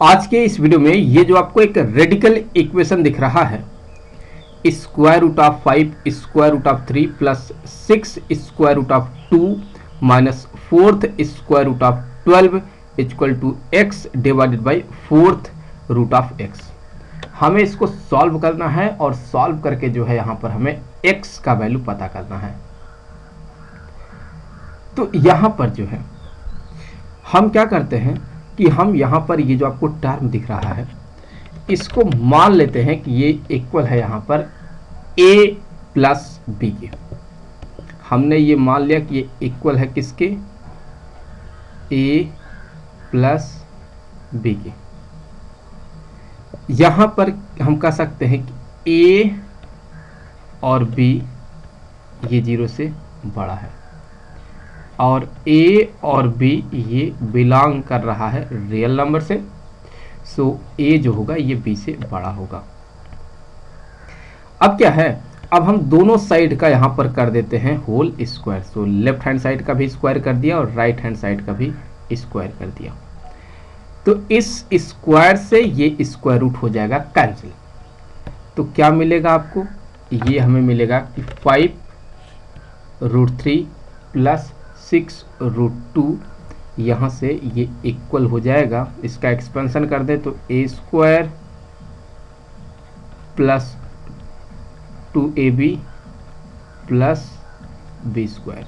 आज के इस वीडियो में ये जो आपको एक रेडिकल इक्वेशन दिख रहा है, square root of 5 square root of 3 plus 6 square root of 2 minus 4th square root of 12 equal to x divided by 4th root of X. हमें इसको सॉल्व करना है और सॉल्व करके जो है यहाँ पर हमें x का वैल्यू पता करना है। तो यहाँ पर जो है हम क्या करते हैं कि हम यहाँ पर ये जो आपको टर्म दिख रहा है इसको मान लेते हैं कि ये इक्वल है यहाँ पर a प्लस बी के। हमने ये मान लिया कि ये इक्वल है किसके, a प्लस बी के। यहाँ पर हम कह सकते हैं कि a और b ये 0 से बड़ा है और a और b ये बिलोंग कर रहा है रियल नंबर से। सो a जो होगा ये b से बड़ा होगा। अब क्या है, अब हम दोनों साइड का यहाँ पर कर देते हैं whole square. So left hand side का भी स्क्वायर कर दिया और राइट हैंड साइड का भी स्क्वायर कर दिया। तो इस स्क्वायर से ये स्क्वायर रूट हो जाएगा कैंसिल। तो क्या मिलेगा आपको, ये हमें मिलेगा कि 5√3 प्लस 6√2 यहाँ से ये इक्वल हो जाएगा। इसका एक्सपेंशन कर दे तो a square plus 2ab plus b square.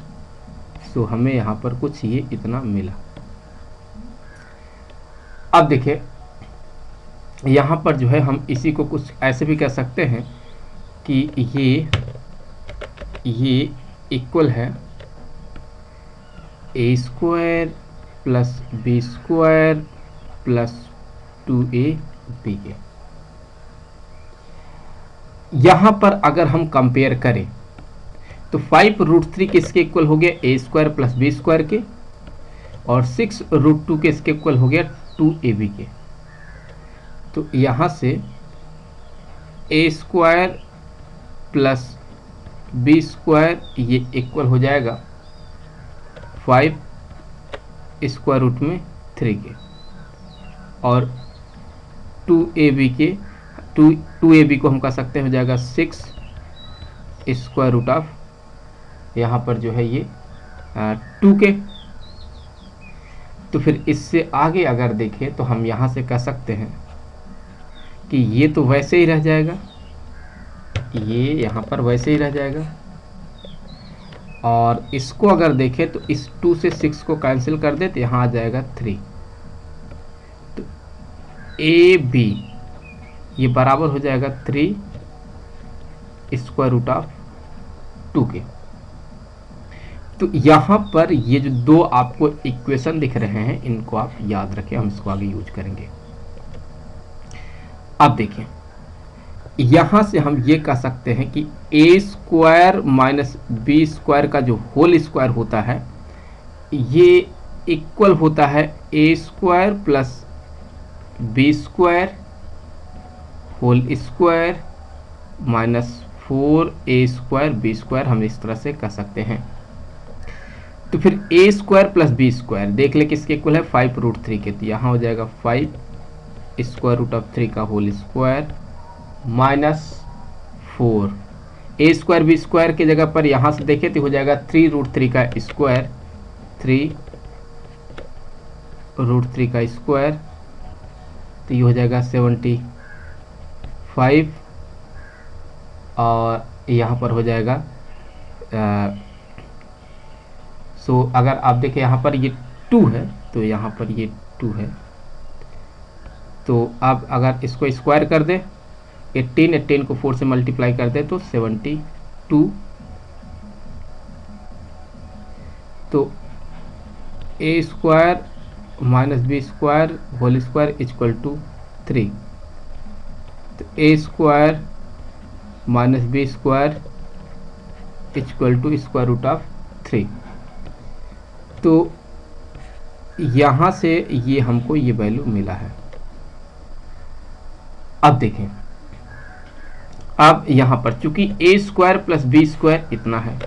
So हमें यहाँ पर कुछ ये इतना मिला। अब देखिए यहाँ पर जो है हम इसी को कुछ ऐसे भी कह सकते हैं कि ये इक्वल है a square plus b square plus 2ab के। यहाँ पर अगर हम कंपेयर करें तो 5√3 किसके इक्वल हो गया, a square plus b square के, और 6√2 किसके इक्वल हो गया 2ab के। तो यहाँ से a square plus b square ये इक्वल हो जाएगा 5 स्क्वायर रूट में 3 के, और 2ab के 2ab को हम कह सकते हैं हो जाएगा 6 स्क्वायर रूट ऑफ यहाँ पर जो है ये 2 के। तो फिर इससे आगे अगर देखें तो हम यहाँ से कह सकते हैं कि ये तो वैसे ही रह जाएगा, ये यहाँ पर वैसे ही रह जाएगा, और इसको अगर देखें तो इस 2 से 6 को कैंसिल कर दे तो यहाँ आ जाएगा 3। तो ab ये बराबर हो जाएगा 3 स्क्वायर रूट ऑफ 2 के। तो यहाँ पर ये जो दो आपको इक्वेशन दिख रहे हैं इनको आप याद रखें, हम इसको आगे यूज करेंगे। अब देखें यहाँ से हम ये कह सकते हैं कि a square minus b square का जो होल स्क्वायर होता है ये इक्वल होता है a square plus b square whole square minus 4a square b square, हम इस तरह से कह सकते हैं। तो फिर a square plus b square देख ले किसके इक्वल है 5√3 के। तो यहाँ हो जाएगा 5 स्क्वायर रूट ऑफ 3 का whole square minus 4 a square b square की जगह पर यहाँ से देखें तो हो जाएगा 3√3 का स्क्वायर, 3√3 का स्क्वायर, तो ये हो जाएगा 75, और यहाँ पर हो जाएगा सो अगर आप देखें यहाँ पर ये 2 है तो यहाँ पर ये 2 है। तो अब अगर इसको स्क्वायर कर दे 18 को 4 से मल्टीप्लाई कर दे तो 72। तो a square minus b square whole square equal to 3। तो a square minus b square equal to square root of 3। तो यहाँ से ये हमको ये वैल्यू मिला है। अब देखें, अब यहाँ पर चूंकि a square plus b square इतना है,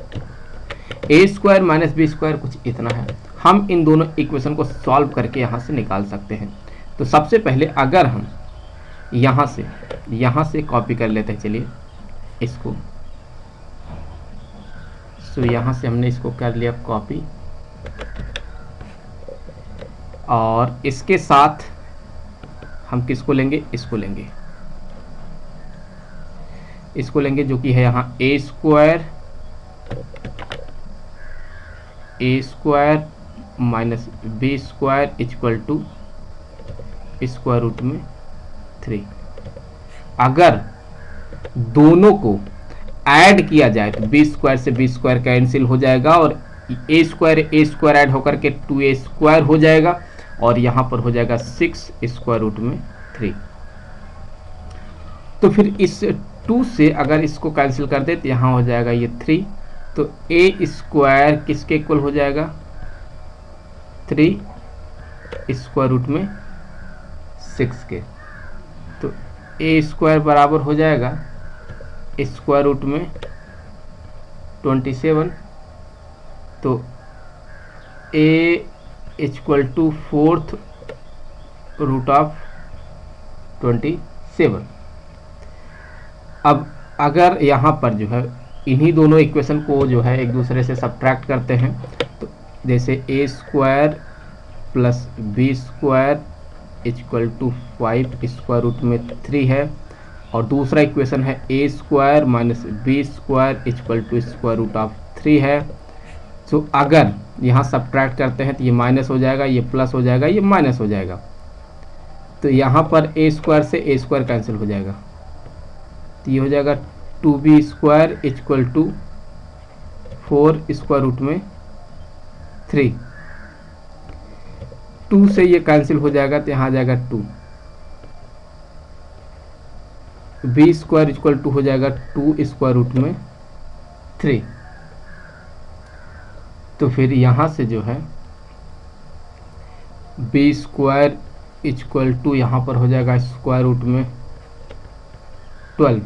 a square minus b square कुछ इतना है, हम इन दोनों इक्वेशन को सॉल्व करके यहाँ से निकाल सकते हैं। तो सबसे पहले अगर हम यहाँ से कॉपी कर लेते हैं, चलिए इसको। सो यहाँ से हमने इसको कर लिया कॉपी, और इसके साथ हम किसको लेंगे, इसको लेंगे, इसको लेंगे जो कि है यहाँ a square minus b square equal to square root में 3। अगर दोनों को ऐड किया जाए तो बी स्क्वायर से बी स्क्वायर कैंसिल हो जाएगा, और ए स्क्वायर ऐड होकर के 2a स्क्वायर हो जाएगा, और यहाँ पर हो जाएगा 6 स्क्वायर रूट में 3। तो फिर इस 2 से अगर इसको कैंसिल कर दे तो यहाँ हो जाएगा ये 3, तो a स्क्वायर किसके इक्वल हो जाएगा, 3 स्क्वायर रूट में 6 के। तो a स्क्वायर बराबर हो जाएगा स्क्वायर रूट में 27, तो a equal to 4th root of 27। अब अगर यहाँ पर जो है इन्हीं दोनों इक्वेशन को जो है एक दूसरे से सब्ट्रैक्ट करते हैं, तो जैसे a square plus b square equal to 5 square root में 3 है, और दूसरा इक्वेशन है a square minus b square equal to square root of 3 है। तो अगर यहाँ सब्ट्रैक्ट करते हैं तो ये माइनस हो जाएगा, ये प्लस हो जाएगा, ये माइनस हो जाएगा, तो यहाँ पर a स्क्वायर से a स्क्वायर कैंसिल हो जाएगा, तो ये हो जाएगा 2b square equal to 4 square root में 3। 2 से ये कैंसिल हो जाएगा तो यहाँ आ जाएगा 2, b स्क्वायर इक्वल टू हो जाएगा 2 स्क्वायर रूट में 3। तो फिर यहाँ से जो है b स्क्वायर इक्वल टू यहाँ पर हो जाएगा स्क्वायर रूट में 12,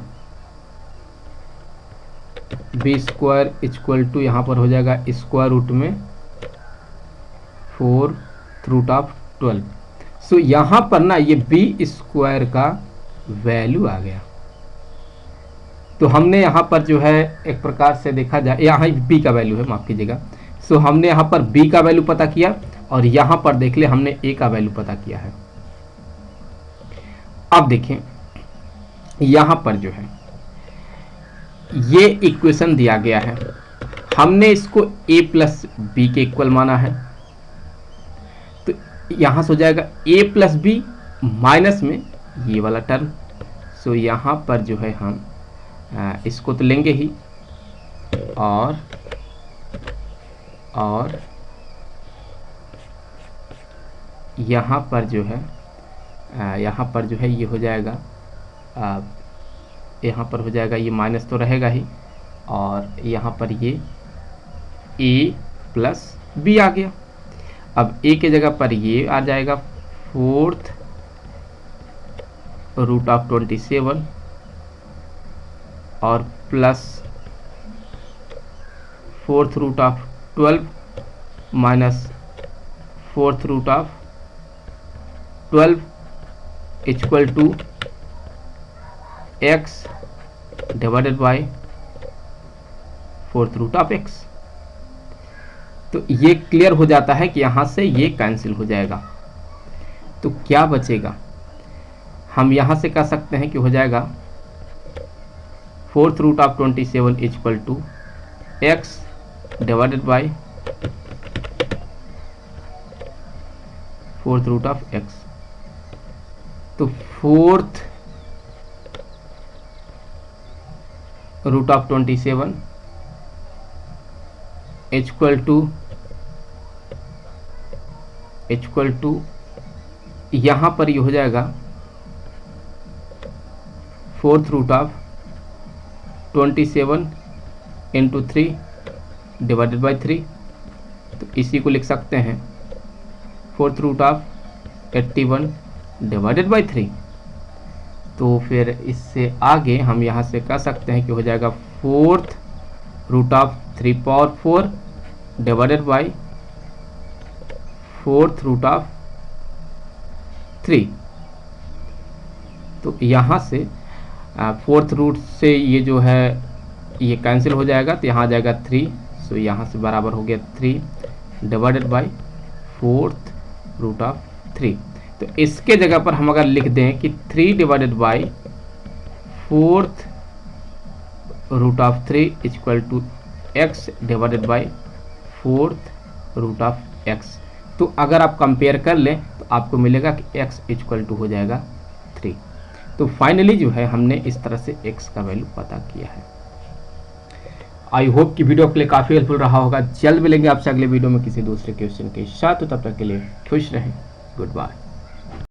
बी स्क्वायर इक्वल टू यहाँ पर हो जाएगा स्क्वायर रूट में 4 रूट ऑफ 12। सो यहाँ पर ना ये बी स्क्वायर का वैल्यू आ गया। तो हमने यहाँ पर जो है एक प्रकार से देखा जाए, यहाँ बी का वैल्यू है, माफ कीजिएगा। सो हमने यहाँ पर बी का वैल्यू पता किया, और यहाँ पर देख ले हमने ए का वैल्यू पता किया है। अब देखें यहाँ पर जो है ये इक्वेशन दिया गया है, हमने इसको a प्लस बी के इक्वल माना है, तो यहाँ से हो जाएगा a प्लस बी माइनस में ये वाला टर्म। सो यहाँ पर जो है हम इसको तो लेंगे ही, और यहाँ पर जो है ये हो जाएगा, यहाँ पर हो जाएगा ये माइनस तो रहेगा ही, और यहाँ पर ये a प्लस बी आ गया। अब a के जगह पर ये आ जाएगा 4th रूट ऑफ 27 और plus 4th root of 12 minus 4th root of 12 equal to x divided by 4th root of x। तो ये क्लियर हो जाता है कि यहाँ से ये कैंसिल हो जाएगा, तो क्या बचेगा, हम यहाँ से कह सकते हैं कि हो जाएगा 4th root of 27 equal to x divided by 4th root of x। तो 4th root of 27 equal to यहाँ पर ये हो जाएगा 4th root of 27 into 3 divided by 3। तो इसी को लिख सकते हैं 4th root of 81 divided by 3। तो फिर इससे आगे हम यहाँ से कह सकते हैं कि हो जाएगा 4th root of 3 power 4 divided by 4th root of 3। तो यहाँ से फोर्थ रूट से ये जो है ये कैंसिल हो जाएगा, तो यहाँ आ जाएगा 3। सो यहाँ से बराबर हो गया 3 divided by fourth root of 3। तो इसके जगह पर हम अगर लिख दें कि 3 divided by fourth root of 3 equal to x divided by fourth root of x, तो अगर आप कंपेयर कर लें तो आपको मिलेगा कि x इक्वल टू हो जाएगा 3। तो फाइनली जो है हमने इस तरह से x का वैल्यू पता किया है। आई होप कि वीडियो आपके लिए काफ़ी हेल्पफुल रहा होगा। जल्द मिलेंगे आपसे अगले वीडियो में किसी दूसरे क्वेश्चन के साथ, तो तब तक के लिए खुश रहें। Good bye.